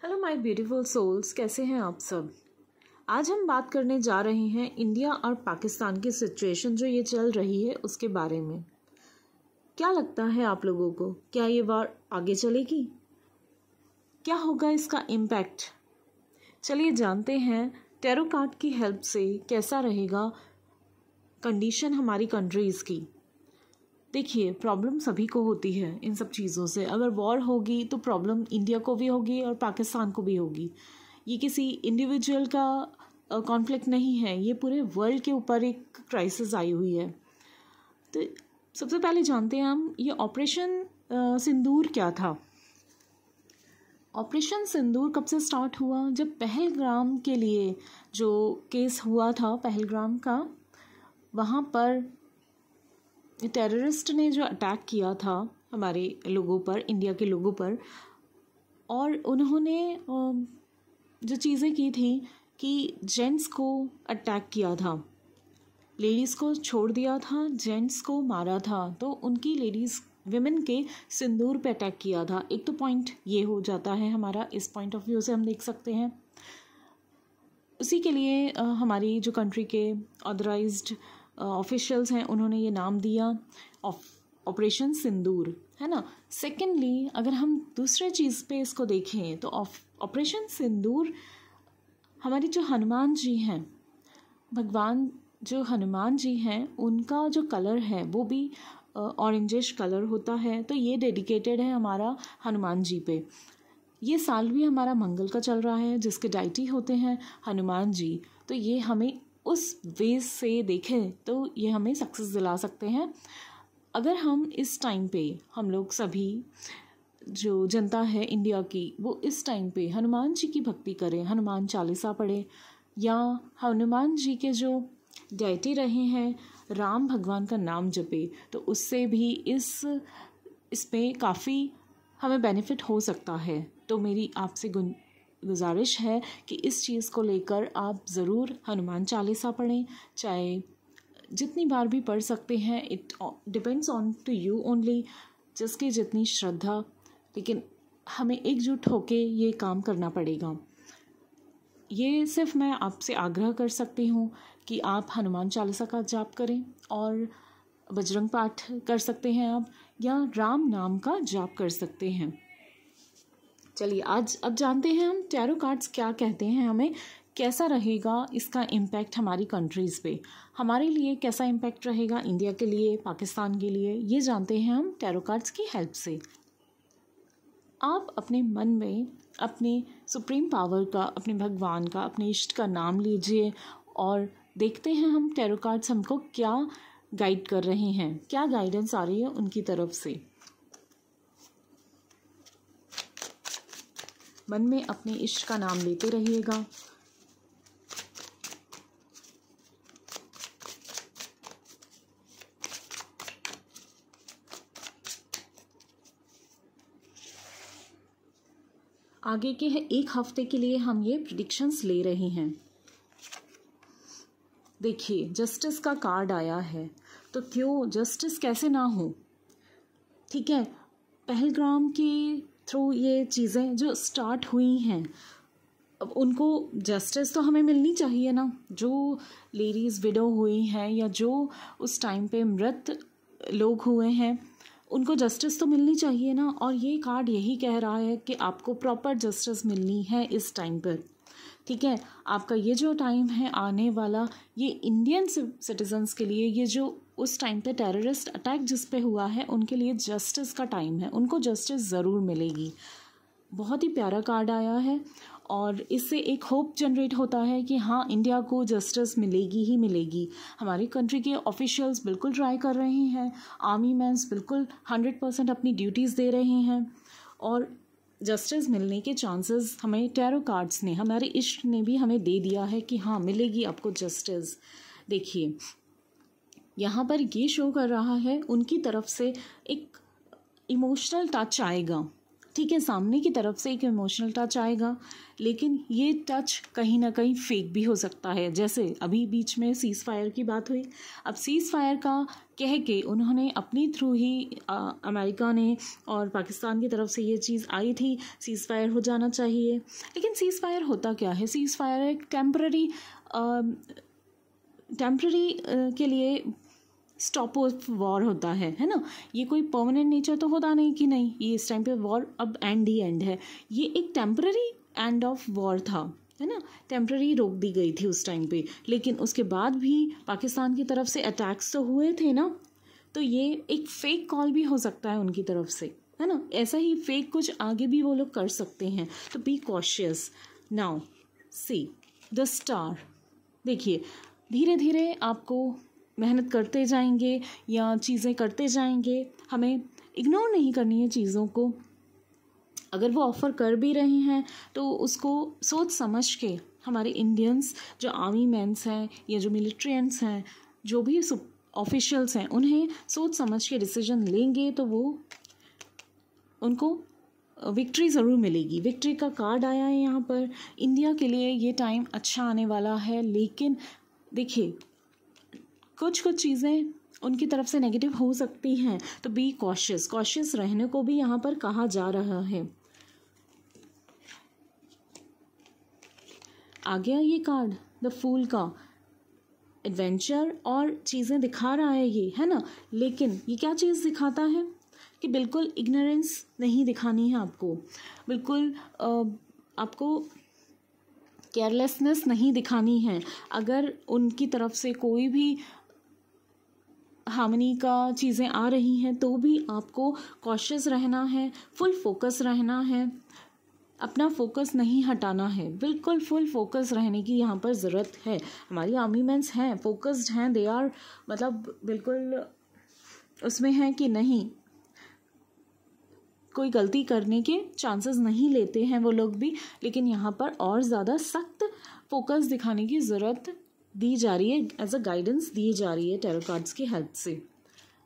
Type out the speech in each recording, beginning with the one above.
Hello my beautiful souls, कैसे हैं आप सब। आज हम बात करने जा रहे हैं इंडिया और पाकिस्तान की सिचुएशन जो ये चल रही है उसके बारे में। क्या लगता है आप लोगों को, क्या ये वार आगे चलेगी? क्या होगा इसका इम्पैक्ट? चलिए जानते हैं टैरो कार्ड की हेल्प से कैसा रहेगा कंडीशन हमारी कंट्रीज़ की। देखिए, प्रॉब्लम सभी को होती है इन सब चीज़ों से। अगर वॉर होगी तो प्रॉब्लम इंडिया को भी होगी और पाकिस्तान को भी होगी। ये किसी इंडिविजुअल का कॉन्फ्लिक्ट नहीं है, ये पूरे वर्ल्ड के ऊपर एक क्राइसिस आई हुई है। तो सबसे पहले जानते हैं हम ये ऑपरेशन सिंदूर क्या था। ऑपरेशन सिंदूर कब से स्टार्ट हुआ? जब पहलगाम के लिए जो केस हुआ था पहलगाम का, वहाँ पर टेररिस्ट ने जो अटैक किया था हमारे लोगों पर, इंडिया के लोगों पर, और उन्होंने जो चीज़ें की थी कि जेंट्स को अटैक किया था, लेडीज़ को छोड़ दिया था, जेंट्स को मारा था, तो उनकी लेडीज़ विमेन के सिंदूर पे अटैक किया था। एक तो पॉइंट ये हो जाता है हमारा, इस पॉइंट ऑफ व्यू से हम देख सकते हैं। उसी के लिए हमारी जो कंट्री के ऑथराइज्ड ऑफिशियल्स हैं उन्होंने ये नाम दिया ऑपरेशन सिंदूर, है ना। सेकेंडली, अगर हम दूसरे चीज़ पे इसको देखें तो ऑपरेशन सिंदूर हमारी जो हनुमान जी हैं, भगवान जो हनुमान जी हैं, उनका जो कलर है वो भी ऑरेंजिश कलर होता है। तो ये डेडिकेटेड है हमारा हनुमान जी पे। ये साल भी हमारा मंगल का चल रहा है जिसके डाइटी होते हैं हनुमान जी। तो ये हमें उस वे से देखें तो ये हमें सक्सेस दिला सकते हैं। अगर हम इस टाइम पे, हम लोग सभी जो जनता है इंडिया की, वो इस टाइम पे हनुमान जी की भक्ति करें, हनुमान चालीसा पढ़े, या हनुमान जी के जो डाइटी रहे हैं राम भगवान का नाम जपे, तो उससे भी इसमें काफ़ी हमें बेनिफिट हो सकता है। तो मेरी आपसे गुजारिश है कि इस चीज़ को लेकर आप ज़रूर हनुमान चालीसा पढ़ें, चाहे जितनी बार भी पढ़ सकते हैं। It depends on to you only, जिसकी जितनी श्रद्धा, लेकिन हमें एकजुट होके ये काम करना पड़ेगा। ये सिर्फ मैं आपसे आग्रह कर सकती हूँ कि आप हनुमान चालीसा का जाप करें, और बजरंग पाठ कर सकते हैं आप, या राम नाम का जाप कर सकते हैं। चलिए अब जानते हैं हम टैरो कार्ड्स क्या कहते हैं, हमें कैसा रहेगा इसका इम्पैक्ट हमारी कंट्रीज़ पे, हमारे लिए कैसा इम्पैक्ट रहेगा, इंडिया के लिए, पाकिस्तान के लिए, ये जानते हैं हम टैरो कार्ड्स की हेल्प से। आप अपने मन में अपने सुप्रीम पावर का, अपने भगवान का, अपने इष्ट का नाम लीजिए और देखते हैं हम टैरो कार्ड्स हमको क्या गाइड कर रहे हैं, क्या गाइडेंस आ रही है उनकी तरफ से। मन में अपने इष्ट का नाम लेते रहिएगा। आगे के 1 हफ्ते के लिए हम ये प्रेडिक्शंस ले रहे हैं। देखिए, जस्टिस का कार्ड आया है, तो क्यों जस्टिस कैसे ना हो। ठीक है, पहलगाम के थ्रू ये चीज़ें जो स्टार्ट हुई हैं, अब उनको जस्टिस तो हमें मिलनी चाहिए ना। जो लेडीज़ विडो हुई हैं या जो उस टाइम पे मृत लोग हुए हैं, उनको जस्टिस तो मिलनी चाहिए ना। और ये कार्ड यही कह रहा है कि आपको प्रॉपर जस्टिस मिलनी है इस टाइम पर। ठीक है, आपका ये जो टाइम है आने वाला, ये इंडियन सिटीजन्स के लिए, ये जो उस टाइम पे टेररिस्ट अटैक जिस पे हुआ है, उनके लिए जस्टिस का टाइम है, उनको जस्टिस ज़रूर मिलेगी। बहुत ही प्यारा कार्ड आया है और इससे एक होप जनरेट होता है कि हाँ, इंडिया को जस्टिस मिलेगी ही मिलेगी। हमारी कंट्री के ऑफिशियल्स बिल्कुल ट्राई कर रहे हैं, आर्मी मैन्स बिल्कुल 100% अपनी ड्यूटीज़ दे रहे हैं, और जस्टिस मिलने के चांसेस हमें टैरो कार्ड्स ने, हमारे इष्ट ने भी हमें दे दिया है कि हाँ, मिलेगी आपको जस्टिस। देखिए, यहाँ पर ये शो कर रहा है उनकी तरफ से एक इमोशनल टच आएगा। ठीक है, सामने की तरफ से एक इमोशनल टच आएगा, लेकिन ये टच कहीं ना कहीं फेक भी हो सकता है। जैसे अभी बीच में सीज़ फायर की बात हुई, अब सीज़ फायर का कह के उन्होंने अपनी थ्रू ही अमेरिका ने और पाकिस्तान की तरफ से ये चीज़ आई थी, सीज़ फायर हो जाना चाहिए। लेकिन सीज़ फायर होता क्या है? सीज़ फायर एक टेम्पररी के लिए स्टॉप ऑफ वॉर होता है ना। ये कोई परमानेंट नेचर तो होता नहीं कि नहीं ये इस टाइम पे वॉर अब एंड ही एंड है। ये एक टेम्पररी एंड ऑफ वॉर था, है ना, टेम्पररी रोक दी गई थी उस टाइम पे। लेकिन उसके बाद भी पाकिस्तान की तरफ से अटैक्स तो हुए थे ना, तो ये एक फेक कॉल भी हो सकता है उनकी तरफ से, है ना। ऐसा ही फेक कुछ आगे भी वो लोग कर सकते हैं, तो be cautious. Now see the star. देखिए धीरे धीरे आपको मेहनत करते जाएंगे या चीज़ें करते जाएंगे, हमें इग्नोर नहीं करनी है चीज़ों को। अगर वो ऑफ़र कर भी रहे हैं तो उसको सोच समझ के, हमारे इंडियंस जो आर्मी मैन्स हैं या जो मिलिट्रियंस हैं, जो भी ऑफिशियल्स हैं, उन्हें सोच समझ के डिसीजन लेंगे तो वो उनको विक्ट्री ज़रूर मिलेगी। विक्ट्री का कार्ड आया है यहाँ पर। इंडिया के लिए ये टाइम अच्छा आने वाला है, लेकिन देखिए कुछ चीज़ें उनकी तरफ से नेगेटिव हो सकती हैं, तो बी कॉशियस। कॉशियस रहने को भी यहाँ पर कहा जा रहा है। आ गया ये कार्ड द फूल का, एडवेंचर और चीज़ें दिखा रहा है ये, है ना। लेकिन ये क्या चीज़ दिखाता है कि बिल्कुल इग्नोरेंस नहीं दिखानी है आपको, बिल्कुल आपको केयरलेसनेस नहीं दिखानी है। अगर उनकी तरफ से कोई भी हार्मनी का चीज़ें आ रही हैं तो भी आपको कॉशियस रहना है, फुल फोकस रहना है, अपना फोकस नहीं हटाना है, बिल्कुल फुल फोकस रहने की यहाँ पर ज़रूरत है। हमारी आर्मी मैन्स हैं, फोकस्ड हैं, दे आर, मतलब बिल्कुल उसमें है कि नहीं कोई गलती करने के चांसेस नहीं लेते हैं वो लोग भी। लेकिन यहाँ पर और ज़्यादा सख्त फोकस दिखाने की ज़रूरत दी जा रही है, एज अ गाइडेंस दी जा रही है टैरो कार्ड्स की हेल्प से।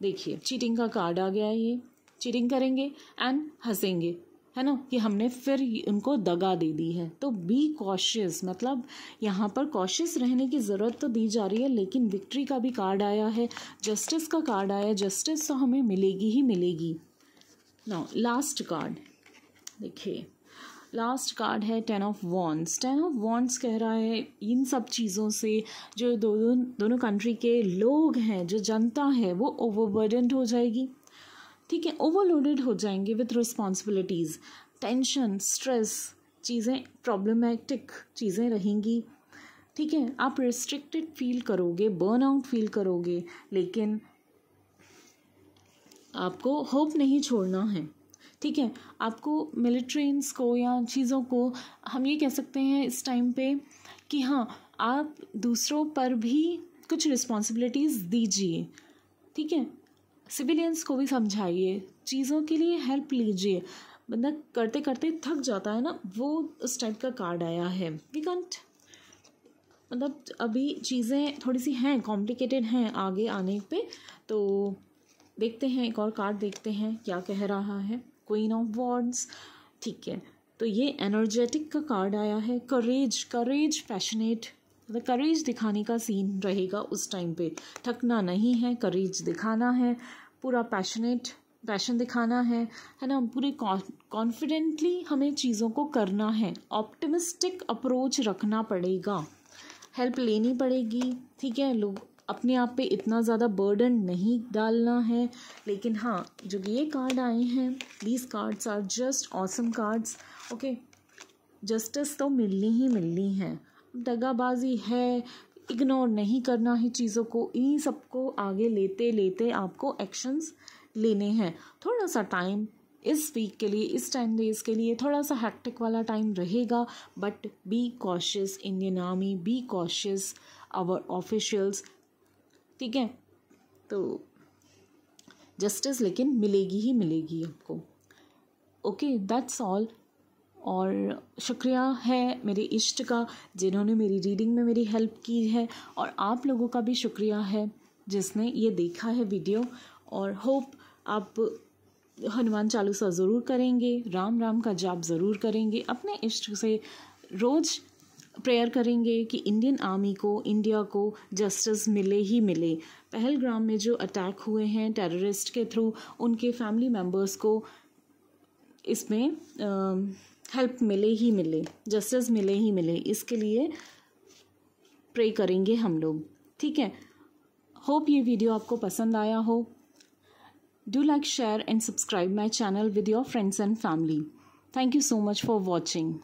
देखिए चीटिंग का कार्ड आ गया है, ये चीटिंग करेंगे एंड हंसेंगे, है ना, कि हमने फिर उनको दगा दे दी है। तो बी कॉशियस, मतलब यहाँ पर कॉशियस रहने की ज़रूरत तो दी जा रही है, लेकिन विक्ट्री का भी कार्ड आया है, जस्टिस का कार्ड आया है। जस्टिस तो हमें मिलेगी ही मिलेगी। नाउ लास्ट कार्ड देखिए, लास्ट कार्ड है ten of wands. Ten of wands कह रहा है इन सब चीज़ों से जो दोनों कंट्री के लोग हैं, जो जनता है, वो ओवरबर्डन्ड हो जाएगी, ठीक है, ओवरलोडेड हो जाएंगे विथ रिस्पॉन्सिबिलिटीज़, टेंशन, स्ट्रेस, चीज़ें प्रॉब्लमेटिक चीज़ें रहेंगी, ठीक है। आप रिस्ट्रिक्टेड फील करोगे, बर्नआउट फील करोगे, लेकिन आपको होप नहीं छोड़ना है, ठीक है। आपको मिलिट्रीज को या चीज़ों को हम ये कह सकते हैं इस टाइम पे कि हाँ, आप दूसरों पर भी कुछ रिस्पॉन्सिबिलिटीज़ दीजिए, ठीक है। सिविलियंस को भी समझाइए, चीज़ों के लिए हेल्प लीजिए। बंदा करते करते थक जाता है ना, वो उस टाइप का कार्ड आया है। वी कांट, मतलब अभी चीज़ें थोड़ी सी हैं, कॉम्प्लिकेटेड हैं आगे आने पे। तो देखते हैं, एक और कार्ड देखते हैं क्या कह रहा है। क्वीन ऑफ वॉन्ड्स, ठीक है। तो ये एनर्जेटिक का कार्ड आया है। करेज, पैशनेट, मतलब करेज दिखाने का सीन रहेगा उस टाइम पे। थकना नहीं है, करेज दिखाना है, पूरा पैशन दिखाना है ना। पूरे कॉन्फिडेंटली हमें चीज़ों को करना है। ऑप्टिमिस्टिक अप्रोच रखना पड़ेगा, हेल्प लेनी पड़ेगी, ठीक है। लोग अपने आप पे इतना ज़्यादा बर्डन नहीं डालना है। लेकिन हाँ, जो ये कार्ड आए हैं, these cards are just awesome cards, okay. Justice तो मिलनी ही मिलनी है, दगाबाजी है, इग्नोर नहीं करना है चीज़ों को। इन्हीं सबको आगे लेते लेते आपको एक्शंस लेने हैं। थोड़ा सा टाइम इस वीक के लिए, इस 10 डेज़ के लिए थोड़ा सा हैक्टिक वाला टाइम रहेगा, but be cautious Indian army, be cautious our officials, ठीक है। तो जस्टिस लेकिन मिलेगी ही मिलेगी आपको, ओके, दैट्स ऑल। और शुक्रिया है मेरे इष्ट का जिन्होंने मेरी रीडिंग में मेरी हेल्प की है, और आप लोगों का भी शुक्रिया है जिसने ये देखा है वीडियो। और होप आप हनुमान चालीसा ज़रूर करेंगे, राम राम का जाप ज़रूर करेंगे, अपने इष्ट से रोज़ प्रेयर करेंगे कि इंडियन आर्मी को, इंडिया को जस्टिस मिले ही मिले। पहलगाम में जो अटैक हुए हैं टेररिस्ट के थ्रू, उनके फैमिली मेम्बर्स को इसमें हेल्प मिले ही मिले, जस्टिस मिले ही मिले, इसके लिए प्रे करेंगे हम लोग। ठीक है, होप ये वीडियो आपको पसंद आया हो। Do like, share and subscribe my channel with your friends and family. Thank you so much for watching.